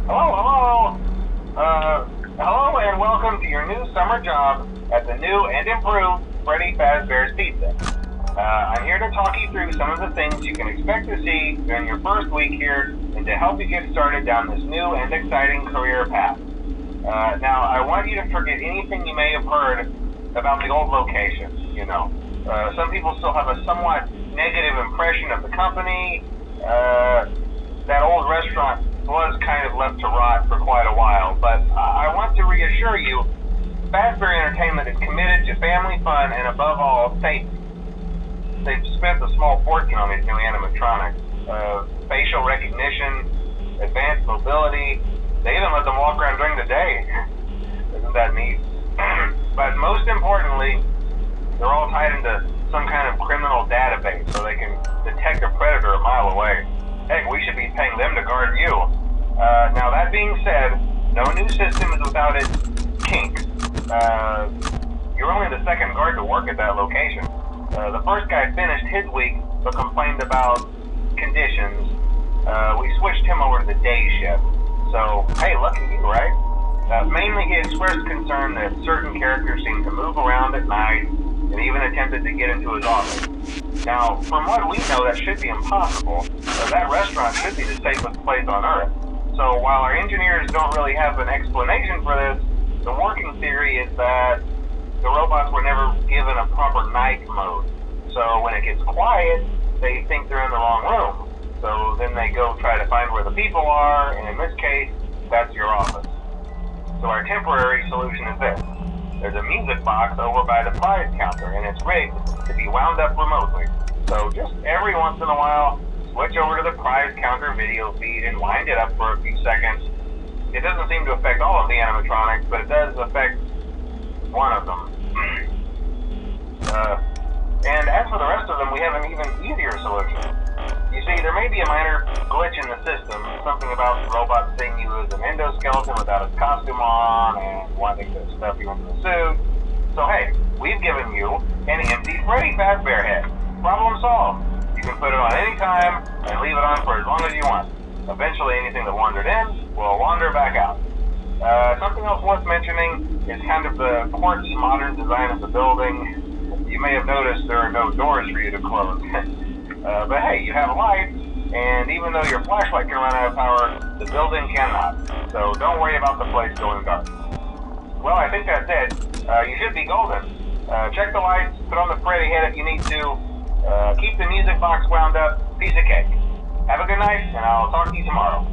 Hello. Hello and welcome to your new summer job at the new and improved Freddy Fazbear's Pizza. I'm here to talk you through some of the things you can expect to see during your first week here and to help you get started down this new and exciting career path. Now, I want you to forget anything you may have heard about the old location, some people still have a somewhat negative impression of the company. That old restaurant was kind of left to rot for quite a while, but I want to reassure you, Fazbear Entertainment is committed to family fun and above all, safety. They've spent a small fortune on these new animatronics. Facial recognition, advanced mobility, they even let them walk around during the day. Isn't that neat? But most importantly, they're all tied into some kind of criminal database so they can detect a predator a mile away. Heck, we should be paying them to guard you. Now that being said, no new system is without its kinks. You're only the second guard to work at that location. The first guy finished his week but complained about conditions. We switched him over to the day shift. So, hey, look at you, right? Mainly he expressed concern that certain characters seem to move around at night and even attempted to get into his office. Now, from what we know, that should be impossible. That restaurant should be the safest place on Earth. So while our engineers don't really have an explanation for this, the working theory is that the robots were never given a proper night mode. So when it gets quiet, they think they're in the wrong room. So then they go try to find where the people are, and in this case, that's your office. So our temporary solution is this. There's a music box over by the prize counter, and it's rigged to be wound up remotely. So just every once in a while, switch over to the prize counter video feed and wind it up for a few seconds. It doesn't seem to affect all of the animatronics, but it does affect one of them. And as for the rest of them, we have an even easier solution. You see, there may be a minor glitch in the system, something about the robot seeing you as an endoskeleton without his costume on and wanting to stuff you into the suit. So hey, we've given you an empty Freddy Fazbear head. Problem solved. You can put it on any time and leave it on for as long as you want. Eventually anything that wandered in will wander back out. Something else worth mentioning is kind of the quirky modern design of the building. You may have noticed there are no doors for you to close. But hey, you have lights, and even though your flashlight can run out of power, the building cannot. So don't worry about the place going dark. Well, I think that's it. You should be golden. Check the lights, put on the Freddy head if you need to. Keep the music box wound up. Piece of cake. Have a good night, and I'll talk to you tomorrow.